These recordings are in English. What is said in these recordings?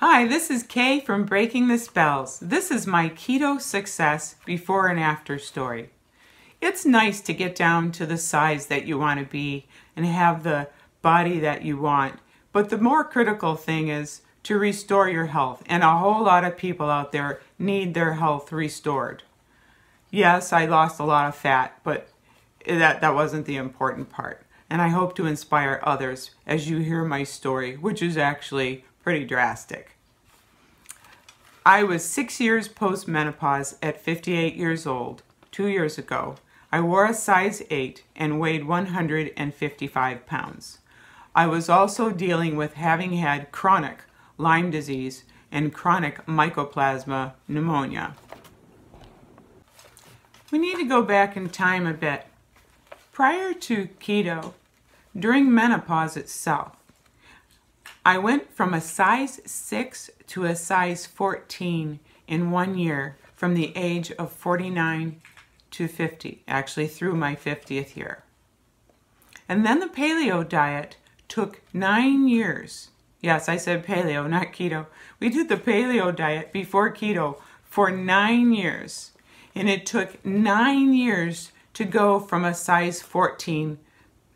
Hi, this is Kay from Breaking the Spells. This is my keto success before and after story. It's nice to get down to the size that you want to be and have the body that you want, but the more critical thing is to restore your health, and a whole lot of people out there need their health restored. Yes, I lost a lot of fat, but that wasn't the important part, and I hope to inspire others as you hear my story, which is actually pretty drastic. I was 6 years post-menopause at 58 years old, 2 years ago. I wore a size 8 and weighed 155 pounds. I was also dealing with having had chronic Lyme disease and chronic mycoplasma pneumonia. We need to go back in time a bit. Prior to keto, during menopause itself, I went from a size 6 to a size 14 in 1 year from the age of 49 to 50, actually through my 50th year. And then the paleo diet took 9 years. Yes, I said paleo, not keto. We did the paleo diet before keto for 9 years. And it took 9 years to go from a size 14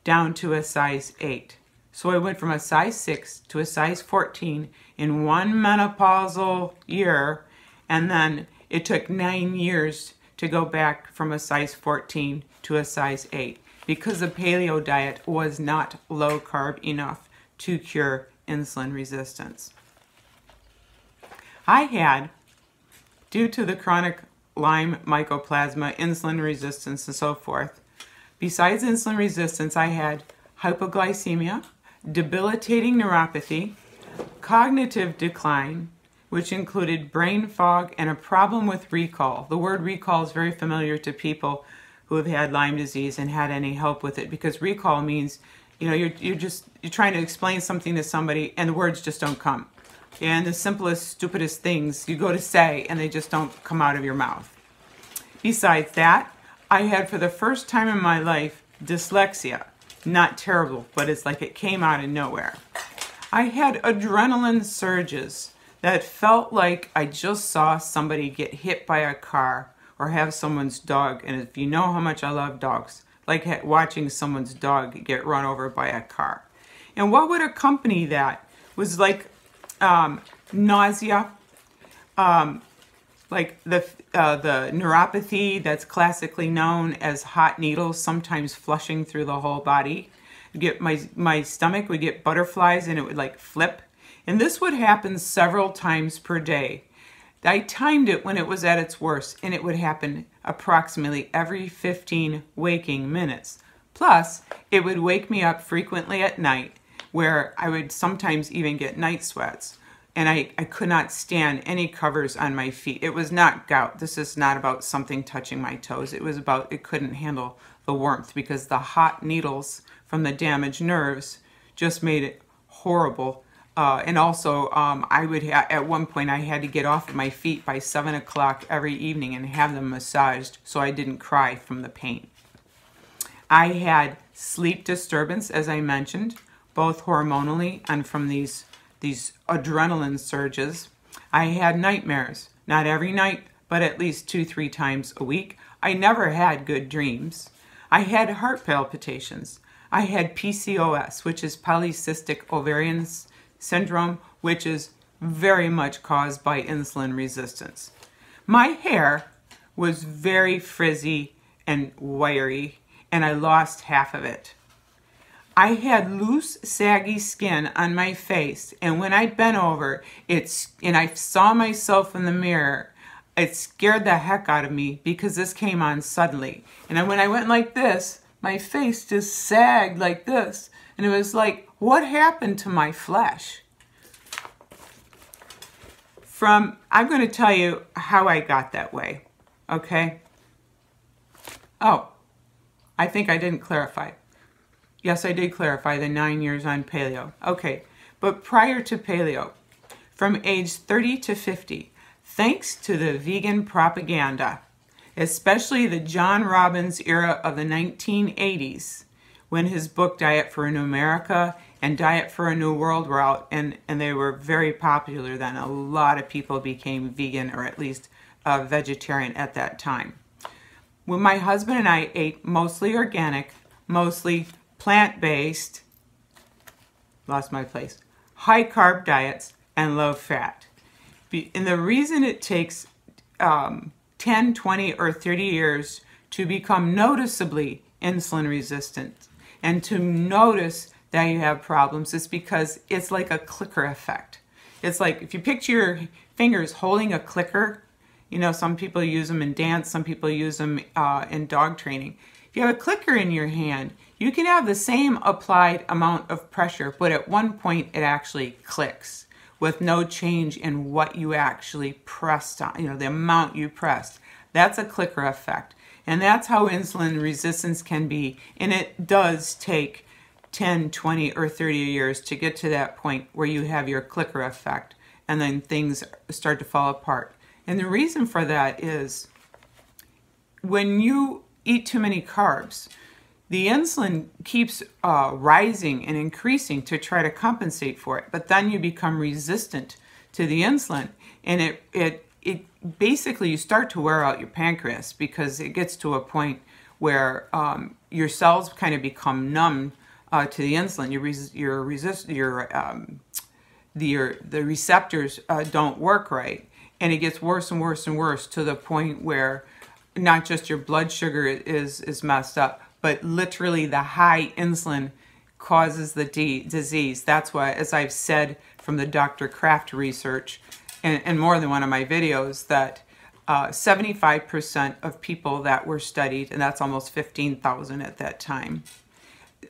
down to a size 8. So I went from a size 6 to a size 14 in one menopausal year, and then it took 9 years to go back from a size 14 to a size 8 because the paleo diet was not low carb enough to cure insulin resistance. I had, due to the chronic Lyme, mycoplasma, insulin resistance, and so forth, besides insulin resistance, I had hypoglycemia, debilitating neuropathy, cognitive decline, which included brain fog and a problem with recall. The word recall is very familiar to people who have had Lyme disease and had any help with it, because recall means, you know, you're trying to explain something to somebody and the words just don't come. And the simplest, stupidest things you go to say and they just don't come out of your mouth. Besides that, I had for the first time in my life dyslexia. Not terrible, but it's like it came out of nowhere. I had adrenaline surges that felt like I just saw somebody get hit by a car or have someone's dog, and if you know how much I love dogs, like watching someone's dog get run over by a car. And what would accompany that was like nausea, like the neuropathy that's classically known as hot needles, sometimes flushing through the whole body. Get my stomach would get butterflies and it would like flip. And this would happen several times per day. I timed it when it was at its worst, and it would happen approximately every 15 waking minutes. Plus, it would wake me up frequently at night, where I would sometimes even get night sweats. And I could not stand any covers on my feet. It was not gout. This is not about something touching my toes. It was about it couldn't handle the warmth because the hot needles from the damaged nerves just made it horrible. And also, I would at one point I had to get off of my feet by 7 o'clock every evening and have them massaged so I didn't cry from the pain. I had sleep disturbance, as I mentioned, both hormonally and from these adrenaline surges. I had nightmares, not every night, but at least 2-3 times a week. I never had good dreams. I had heart palpitations. I had PCOS, which is polycystic ovarian syndrome, which is very much caused by insulin resistance. My hair was very frizzy and wiry, and I lost half of it. I had loose, saggy skin on my face, and when I bent over, and I saw myself in the mirror, it scared the heck out of me because this came on suddenly. And when I went like this, my face just sagged like this, and it was like, what happened to my flesh? I'm going to tell you how I got that way, okay? Oh, I think I didn't clarify. Yes, I did clarify the 9 years on paleo. Okay, but prior to paleo, from age 30 to 50, thanks to the vegan propaganda, especially the John Robbins era of the 1980s, when his book Diet for a New America and Diet for a New World were out, and they were very popular then. A lot of people became vegan, or at least vegetarian at that time. When my husband and I ate mostly organic, mostly plant-based, lost my place, high-carb diets, and low-fat. And the reason it takes 10, 20, or 30 years to become noticeably insulin resistant and to notice that you have problems is because it's like a clicker effect. It's like if you picture your fingers holding a clicker, you know, some people use them in dance, some people use them in dog training. If you have a clicker in your hand, you can have the same applied amount of pressure, but at one point it actually clicks with no change in what you actually pressed on, you know, the amount you pressed. That's a clicker effect. And that's how insulin resistance can be. And it does take 10, 20, or 30 years to get to that point where you have your clicker effect and then things start to fall apart. And the reason for that is when you eat too many carbs, the insulin keeps rising and increasing to try to compensate for it, but then you become resistant to the insulin, and it basically, you start to wear out your pancreas because it gets to a point where your cells kind of become numb to the insulin. The receptors don't work right, and it gets worse and worse and worse to the point where not just your blood sugar is messed up, but literally the high insulin causes the disease. That's why, as I've said from the Dr. Kraft research, and more than one of my videos, that 75% of people that were studied, and that's almost 15,000 at that time,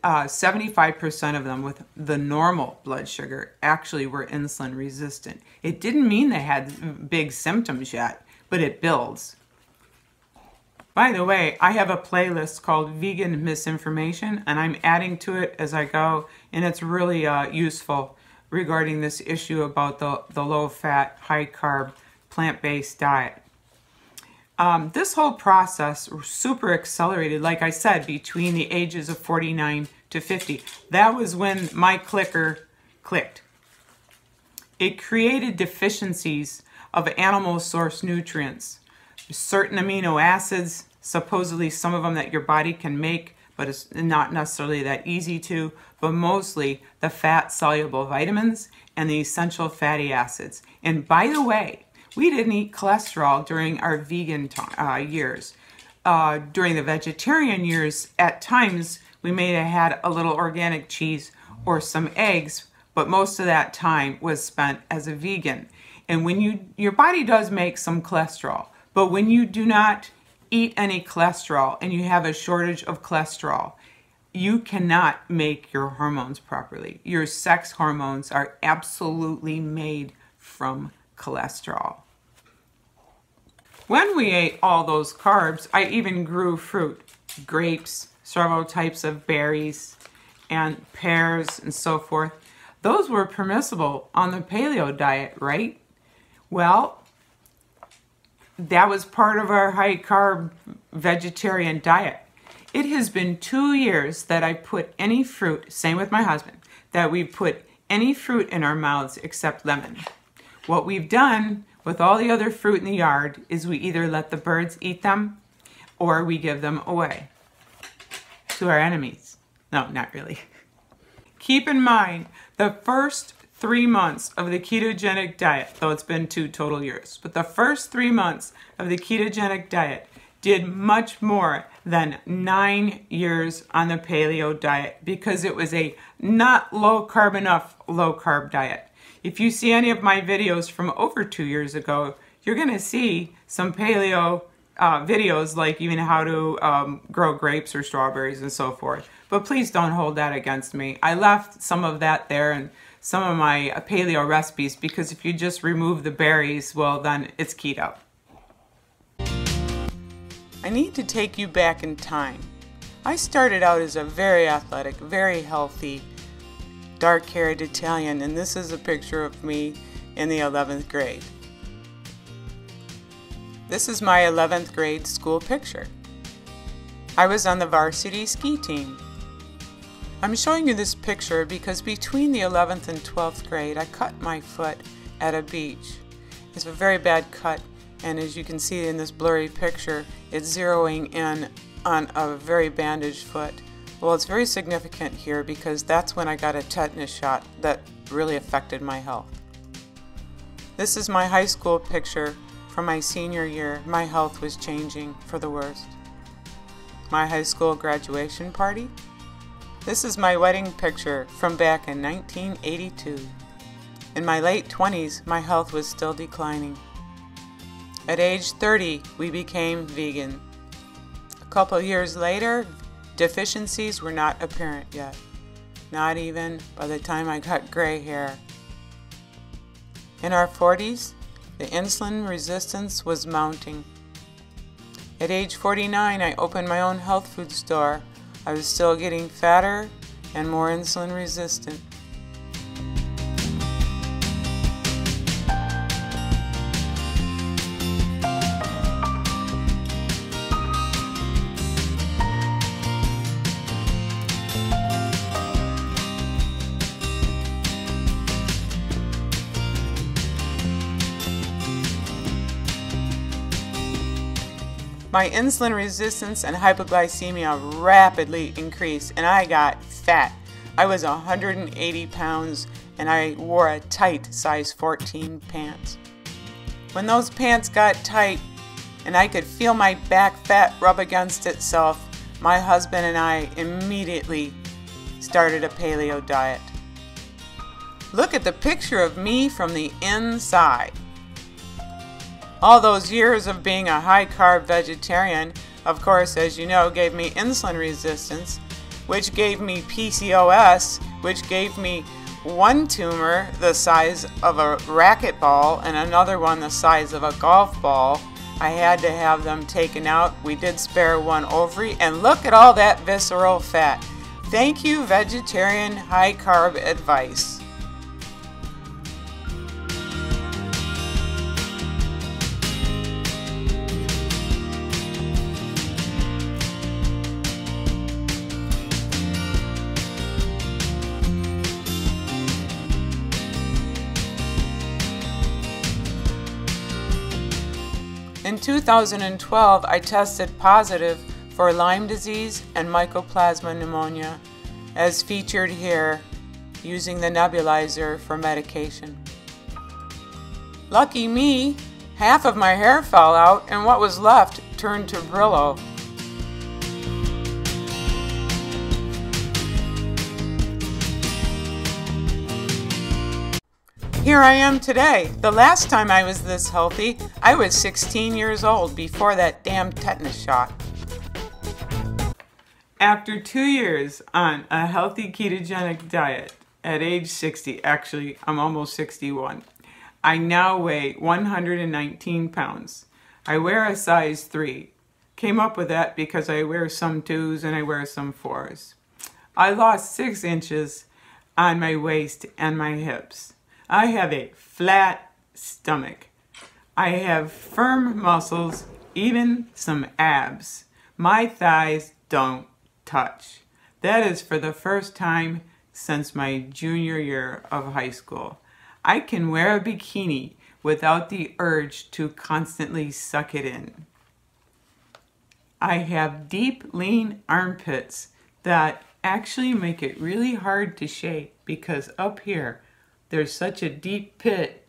75% of them with the normal blood sugar actually were insulin resistant. It didn't mean they had big symptoms yet, but it builds. By the way, I have a playlist called Vegan Misinformation, and I'm adding to it as I go, and it's really useful regarding this issue about the low-fat, high-carb, plant-based diet. This whole process was super accelerated, like I said, between the ages of 49 to 50. That was when my clicker clicked. It created deficiencies of animal source nutrients, certain amino acids, supposedly some of them that your body can make, but it's not necessarily that easy to, but mostly the fat-soluble vitamins and the essential fatty acids. And by the way, we didn't eat cholesterol during our vegan years. During the vegetarian years, at times, we may have had a little organic cheese or some eggs, but most of that time was spent as a vegan. And when your body does make some cholesterol, but when you do not eat any cholesterol and you have a shortage of cholesterol, you cannot make your hormones properly. Your sex hormones are absolutely made from cholesterol. When we ate all those carbs, I even grew fruit, grapes, several types of berries, and pears, and so forth. Those were permissible on the paleo diet, right? Well, that was part of our high-carb vegetarian diet. It has been 2 years that I put any fruit, same with my husband, that we've put any fruit in our mouths except lemon. What we've done with all the other fruit in the yard is we either let the birds eat them or we give them away to our enemies. No, not really. Keep in mind, the first 3 months of the ketogenic diet, though it's been 2 total years, but the first 3 months of the ketogenic diet did much more than 9 years on the paleo diet because it was a not low carb enough low carb diet. If you see any of my videos from over 2 years ago, you're going to see some paleo videos, like even how to grow grapes or strawberries and so forth. But please don't hold that against me. I left some of that there and some of my paleo recipes because if you just remove the berries, well, then it's keto. I need to take you back in time. I started out as a very athletic, very healthy, dark-haired Italian, and this is a picture of me in the 11th grade. This is my 11th grade school picture. I was on the varsity ski team. I'm showing you this picture because between the 11th and 12th grade, I cut my foot at a beach. It's a very bad cut, and as you can see in this blurry picture, it's zeroing in on a very bandaged foot. Well, it's very significant here because that's when I got a tetanus shot that really affected my health. This is my high school picture from my senior year. My health was changing for the worst. My high school graduation party. This is my wedding picture from back in 1982. In my late 20s, my health was still declining. At age 30, we became vegan. A couple years later, deficiencies were not apparent yet, not even by the time I got gray hair. In our 40s, the insulin resistance was mounting. At age 49, I opened my own health food store. I was still getting fatter and more insulin resistant. My insulin resistance and hypoglycemia rapidly increased, and I got fat. I was 180 pounds, and I wore a tight size 14 pants. When those pants got tight, and I could feel my back fat rub against itself, my husband and I immediately started a paleo diet. Look at the picture of me from the inside. All those years of being a high-carb vegetarian, of course, as you know, gave me insulin resistance, which gave me PCOS, which gave me one tumor the size of a racquetball and another one the size of a golf ball. I had to have them taken out. We did spare one ovary, and look at all that visceral fat. Thank you, vegetarian high-carb advice. In 2012, I tested positive for Lyme disease and mycoplasma pneumonia, as featured here, using the nebulizer for medication. Lucky me, half of my hair fell out and what was left turned to Brillo. Here I am today. The last time I was this healthy, I was 16 years old before that damn tetanus shot. After 2 years on a healthy ketogenic diet at age 60, actually I'm almost 61, I now weigh 119 pounds. I wear a size 3. Came up with that because I wear some 2s and I wear some 4s. I lost 6 inches on my waist and my hips. I have a flat stomach. I have firm muscles, even some abs. My thighs don't touch. That is for the first time since my junior year of high school. I can wear a bikini without the urge to constantly suck it in. I have deep, lean armpits that actually make it really hard to shave because up here, there's such a deep pit.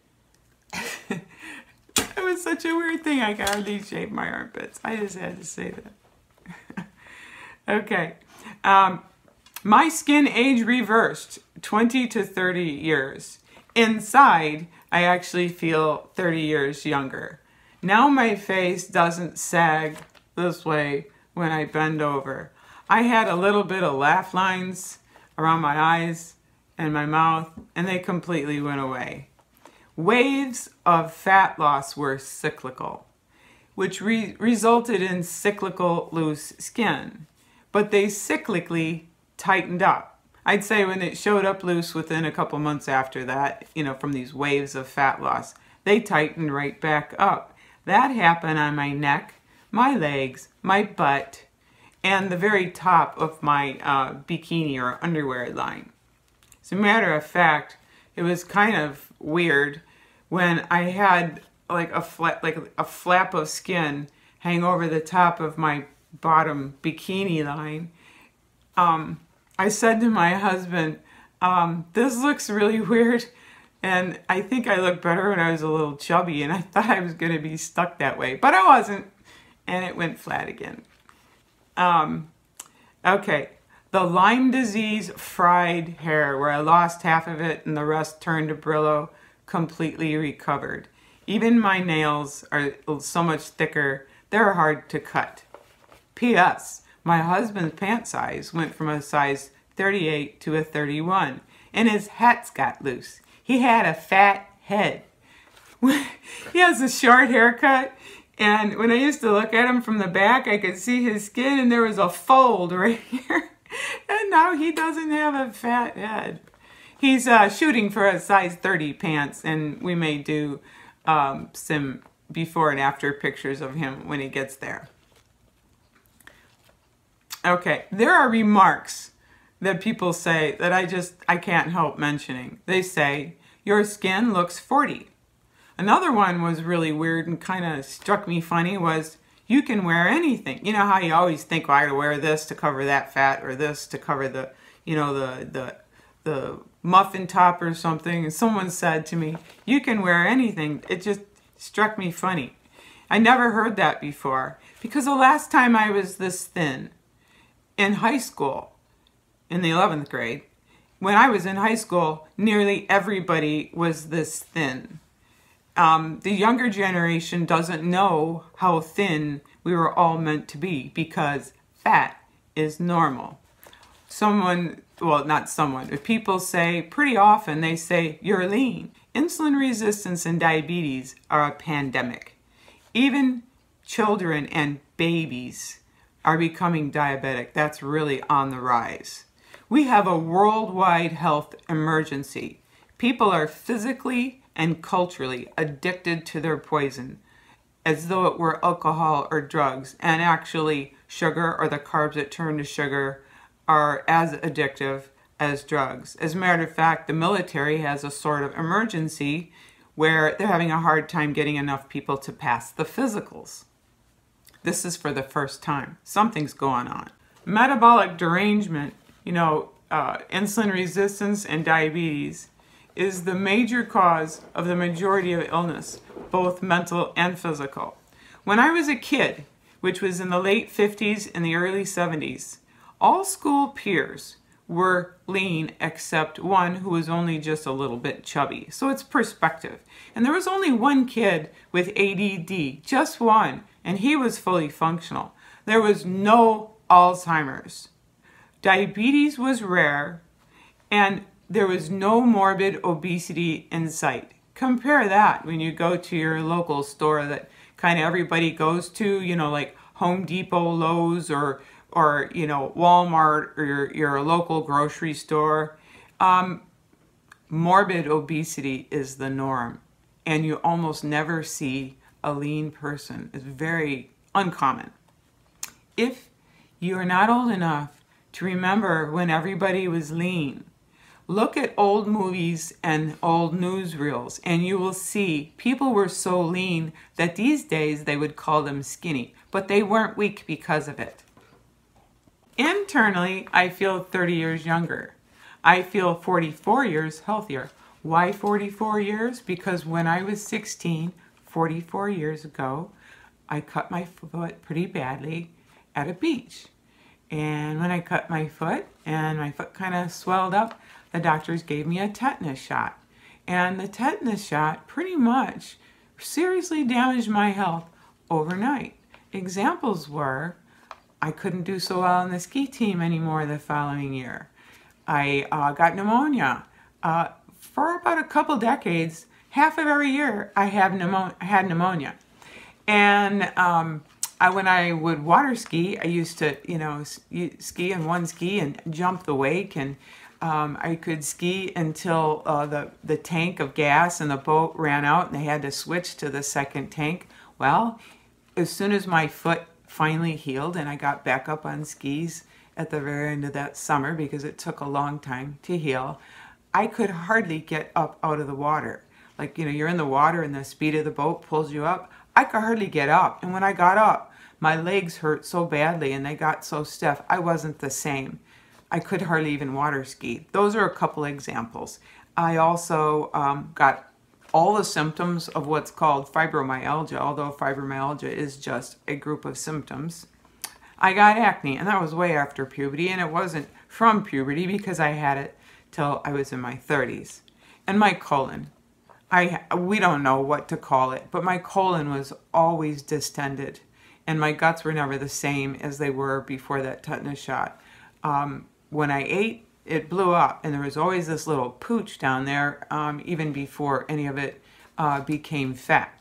It was such a weird thing. I can hardly shave my armpits. I just had to say that. Okay. My skin age reversed 20 to 30 years. Inside, I actually feel 30 years younger. Now my face doesn't sag this way when I bend over. I had a little bit of laugh lines around my eyes and my mouth, and they completely went away. Waves of fat loss were cyclical, which resulted in cyclical loose skin, but they cyclically tightened up. I'd say when it showed up loose within a couple months after that, from these waves of fat loss, they tightened right back up. That happened on my neck, my legs, my butt, and the very top of my bikini or underwear line. As a matter of fact, it was kind of weird when I had like a flap of skin hang over the top of my bottom bikini line. I said to my husband, this looks really weird, and I think I looked better when I was a little chubby, and I thought I was going to be stuck that way, but I wasn't, and it went flat again. Okay, the Lyme disease fried hair, where I lost half of it and the rest turned to Brillo, completely recovered. Even my nails are so much thicker, they're hard to cut. P.S. My husband's pant size went from a size 38 to a 31, and his hats got loose. He had a fat head. He has a short haircut, and when I used to look at him from the back, I could see his skin, and there was a fold right here. And now he doesn't have a fat head. He's shooting for a size 30 pants, and we may do some before and after pictures of him when he gets there. Okay, there are remarks that people say that I can't help mentioning. They say, your skin looks 40. Another one was really weird and kind of struck me funny was, you can wear anything. You know how you always think, well, I gotta wear this to cover that fat, or this to cover the, you know, the muffin top or something. And someone said to me, you can wear anything. It just struck me funny. I never heard that before, because the last time I was this thin in high school, in the 11th grade, when I was in high school, nearly everybody was this thin. The younger generation doesn't know how thin we were all meant to be, because fat is normal. People say, pretty often they say, you're lean. Insulin resistance and diabetes are a pandemic. Even children and babies are becoming diabetic. That's really on the rise. We have a worldwide health emergency. People are physically and culturally addicted to their poison, as though it were alcohol or drugs, and actually sugar or the carbs that turn to sugar are as addictive as drugs. As a matter of fact, the military has a sort of emergency where they're having a hard time getting enough people to pass the physicals. This is for the first time. Something's going on. Metabolic derangement, insulin resistance and diabetes, is the major cause of the majority of illness, both mental and physical. When I was a kid, which was in the late 50s and the early 70s, all school peers were lean except one who was only just a little bit chubby. So it's perspective. And there was only one kid with ADD, just one, and he was fully functional. There was no Alzheimer's. Diabetes was rare, and there was no morbid obesity in sight. Compare that when you go to your local store that kind of everybody goes to, like Home Depot, Lowe's, or Walmart, or your local grocery store. Morbid obesity is the norm, and you almost never see a lean person. It's very uncommon. If you are not old enough to remember when everybody was lean, look at old movies and old newsreels, and you will see people were so lean that these days they would call them skinny, but they weren't weak because of it. Internally, I feel 30 years younger. I feel 44 years healthier. Why 44 years? Because when I was 16, 44 years ago, I cut my foot pretty badly at a beach. And when I cut my foot and my foot kind of swelled up, the doctors gave me a tetanus shot. And the tetanus shot pretty much seriously damaged my health overnight. Examples were, I couldn't do so well on the ski team anymore the following year. I got pneumonia. For about a couple decades, half of every year, I had pneumonia. And when I would water ski, I used to, ski in one ski and jump the wake, and I could ski until the tank of gas in the boat ran out and they had to switch to the second tank. Well, as soon as my foot finally healed and I got back up on skis at the very end of that summer because it took a long time to heal, I could hardly get up out of the water. Like, you're in the water and the speed of the boat pulls you up. I could hardly get up. And when I got up, my legs hurt so badly and they got so stiff, I wasn't the same. I could hardly even water ski. Those are a couple examples. I also got all the symptoms of what's called fibromyalgia, although fibromyalgia is just a group of symptoms. I got acne, and that was way after puberty, and it wasn't from puberty because I had it till I was in my 30s. And my colon. We don't know what to call it, but my colon was always distended, and my guts were never the same as they were before that tetanus shot. When I ate, it blew up, and there was always this little pooch down there, even before any of it became fat.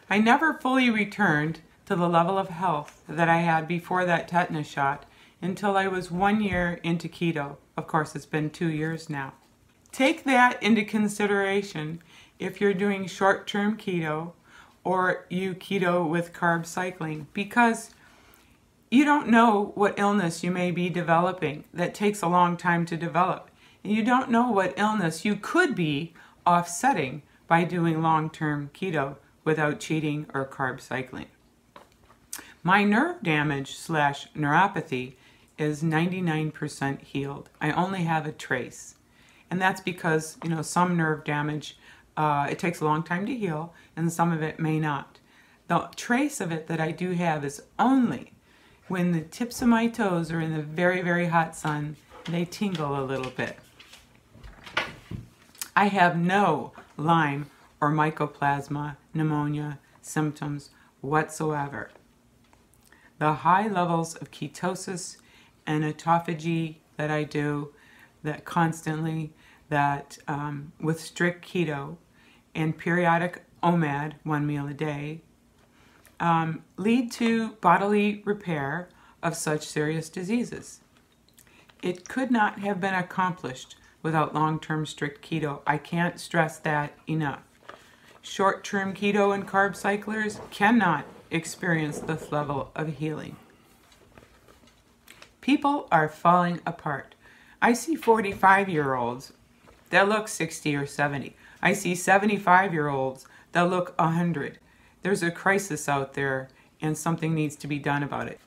I never fully returned to the level of health that I had before that tetanus shot until I was 1 year into keto. Of course, it's been 2 years now. Take that into consideration if you're doing short-term keto or you keto with carb cycling, because you don't know what illness you may be developing that takes a long time to develop. And you don't know what illness you could be offsetting by doing long-term keto without cheating or carb cycling. My nerve damage / neuropathy is 99% healed. I only have a trace. And that's because, some nerve damage, it takes a long time to heal, and some of it may not. The trace of it that I do have is only when the tips of my toes are in the very, very hot sun, they tingle a little bit. I have no lyme or mycoplasma pneumonia symptoms whatsoever. The high levels of ketosis and autophagy that I do, that constantly, with strict keto and periodic OMAD, 1 meal a day, lead to bodily repair of such serious diseases. It could not have been accomplished without long-term strict keto. I can't stress that enough. Short-term keto and carb cyclers cannot experience this level of healing. People are falling apart. I see 45-year-olds that look 60 or 70. I see 75-year-olds that look 100. There's a crisis out there, and something needs to be done about it.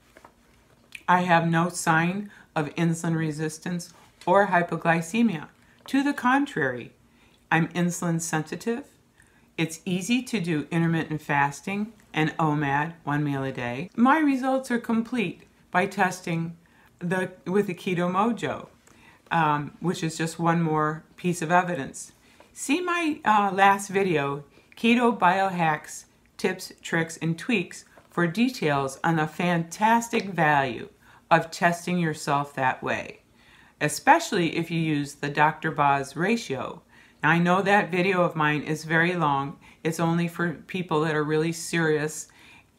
I have no sign of insulin resistance or hypoglycemia. To the contrary, I'm insulin sensitive. It's easy to do intermittent fasting and OMAD, 1 meal a day. My results are complete by testing with the Keto Mojo, which is just one more piece of evidence. See my last video, Keto Biohacks, Tips, Tricks, and Tweaks, for details on the fantastic value of testing yourself that way, especially if you use the Dr. Boz ratio. Now, I know that video of mine is very long. It's only for people that are really serious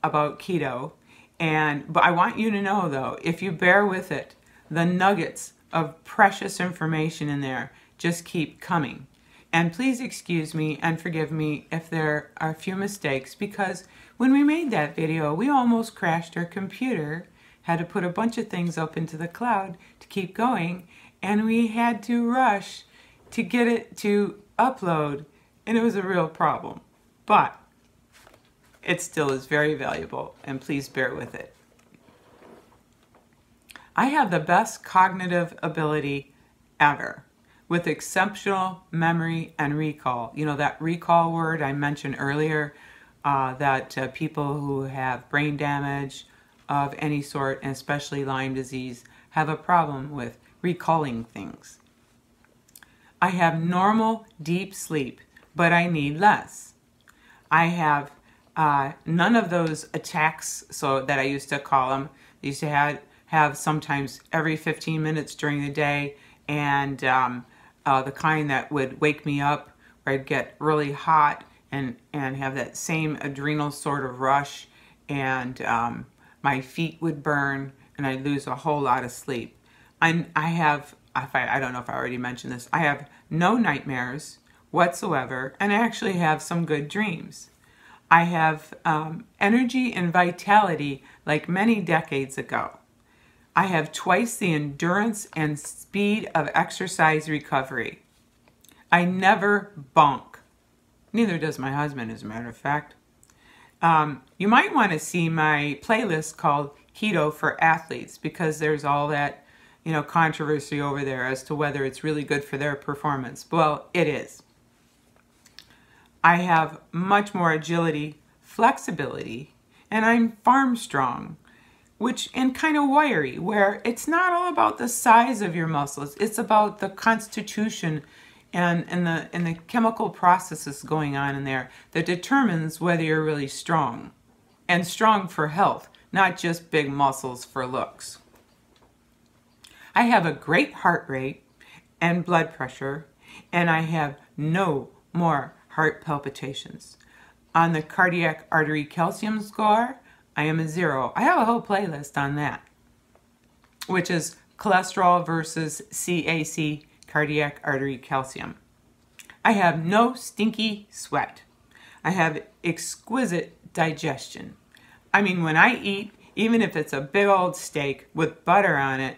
about keto. But I want you to know, though, if you bear with it, the nuggets of precious information in there just keep coming. And please excuse me and forgive me if there are a few mistakes, because when we made that video, we almost crashed our computer, had to put a bunch of things up into the cloud to keep going, and we had to rush to get it to upload, and it was a real problem. But it still is very valuable, and please bear with it. I have the best cognitive ability ever, with exceptional memory and recall. That recall word I mentioned earlier, that people who have brain damage of any sort, and especially Lyme disease, have a problem with recalling things. I have normal deep sleep, but I need less. I have none of those attacks, so that I used to call them. I used to have sometimes every 15 minutes during the day, and the kind that would wake me up, where I'd get really hot and have that same adrenal sort of rush, and my feet would burn, and I'd lose a whole lot of sleep. I don't know if I already mentioned this, I have no nightmares whatsoever, and I actually have some good dreams. I have energy and vitality like many decades ago. I have twice the endurance and speed of exercise recovery. I never bonk. Neither does my husband, as a matter of fact. You might want to see my playlist called Keto for Athletes, because there's all that, controversy over there as to whether it's really good for their performance. Well, it is. I have much more agility, flexibility, and I'm farm strong, and kind of wiry, where it's not all about the size of your muscles. It's about the constitution and the chemical processes going on in there that determines whether you're really strong, and strong for health, not just big muscles for looks. I have a great heart rate and blood pressure, and I have no more heart palpitations. On the cardiac artery calcium score, I am a 0. I have a whole playlist on that, which is cholesterol versus CAC, cardiac artery calcium. I have no stinky sweat. I have exquisite digestion. I mean, when I eat, even if it's a big old steak with butter on it,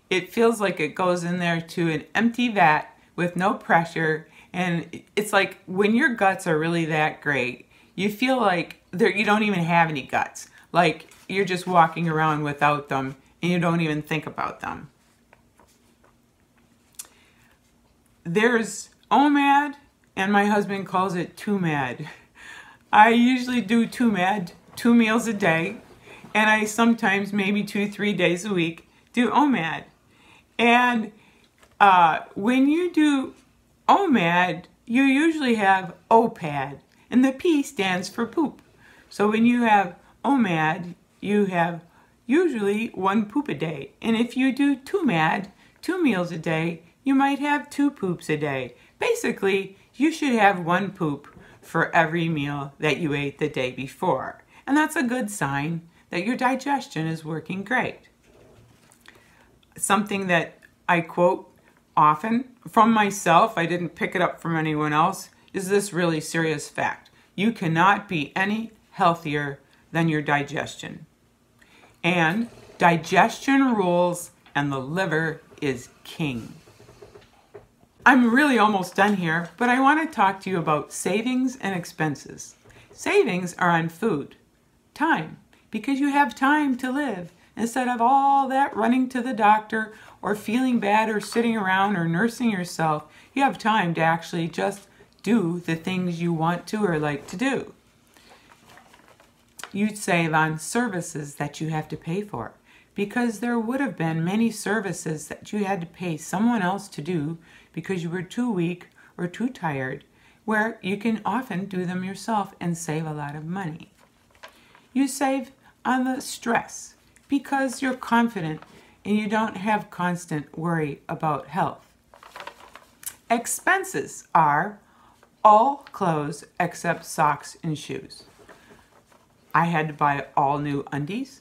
it feels like it goes in there to an empty vat with no pressure. And it's like when your guts are really that great, you feel like you don't even have any guts. Like you're just walking around without them and you don't even think about them. There's OMAD, and my husband calls it too mad. I usually do too mad 2 meals a day, and I sometimes, maybe 2-3 days a week, do OMAD. And when you do OMAD, you usually have OPAD, and the P stands for poop. So when you have OMAD, you have usually 1 poop a day. And if you do TOMAD, 2 meals a day, you might have 2 poops a day. Basically, you should have 1 poop for every meal that you ate the day before. And that's a good sign that your digestion is working great. Something that I quote often from myself, I didn't pick it up from anyone else, is this really serious fact. You cannot be any healthier than your digestion. And digestion rules, and the liver is king. I'm really almost done here, but I want to talk to you about savings and expenses. Savings are on food, time, because you have time to live instead of all that running to the doctor or feeling bad or sitting around or nursing yourself. You have time to actually just do the things you want to or like to do. You'd save on services that you have to pay for, because there would have been many services that you had to pay someone else to do because you were too weak or too tired, where you can often do them yourself and save a lot of money. You save on the stress because you're confident and you don't have constant worry about health. Expenses are all clothes except socks and shoes. I had to buy all new undies,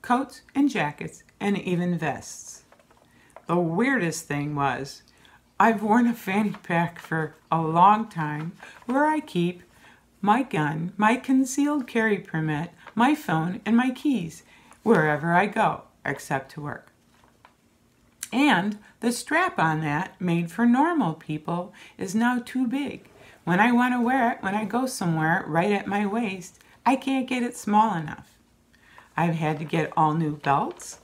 coats and jackets, and even vests. The weirdest thing was, I've worn a fanny pack for a long time where I keep my gun, my concealed carry permit, my phone, and my keys wherever I go, except to work. And the strap on that, made for normal people, is now too big. When I want to wear it, when I go somewhere right at my waist, I can't get it small enough. I've had to get all new belts,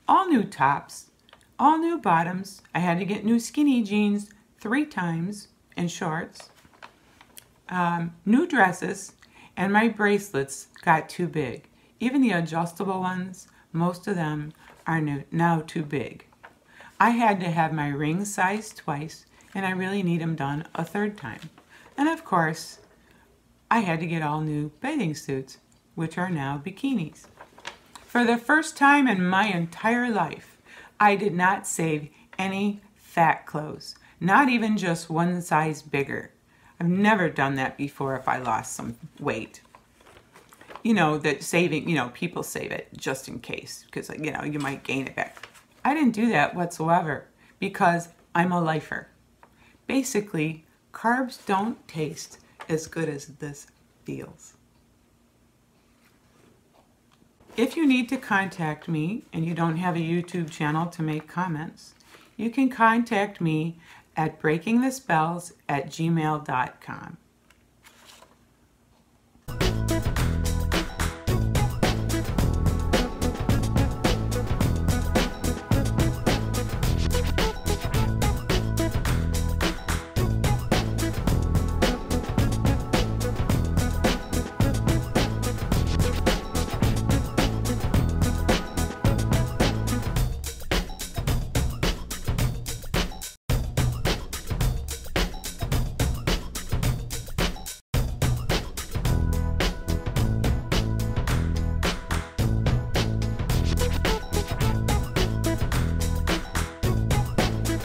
all new tops, all new bottoms. I had to get new skinny jeans 3 times, and shorts, new dresses, and my bracelets got too big. Even the adjustable ones, most of them are now too big. I had to have my rings sized twice, and I really need them done a 3rd time. And of course, I had to get all new bathing suits, which are now bikinis. For the first time in my entire life, I did not save any fat clothes, not even just 1 size bigger. I've never done that before if I lost some weight. That saving, people save it just in case, because, you might gain it back. I didn't do that whatsoever because I'm a lifer. Basically, carbs don't taste as good as this feels. If you need to contact me and you don't have a YouTube channel to make comments, you can contact me at breakingthespells@gmail.com.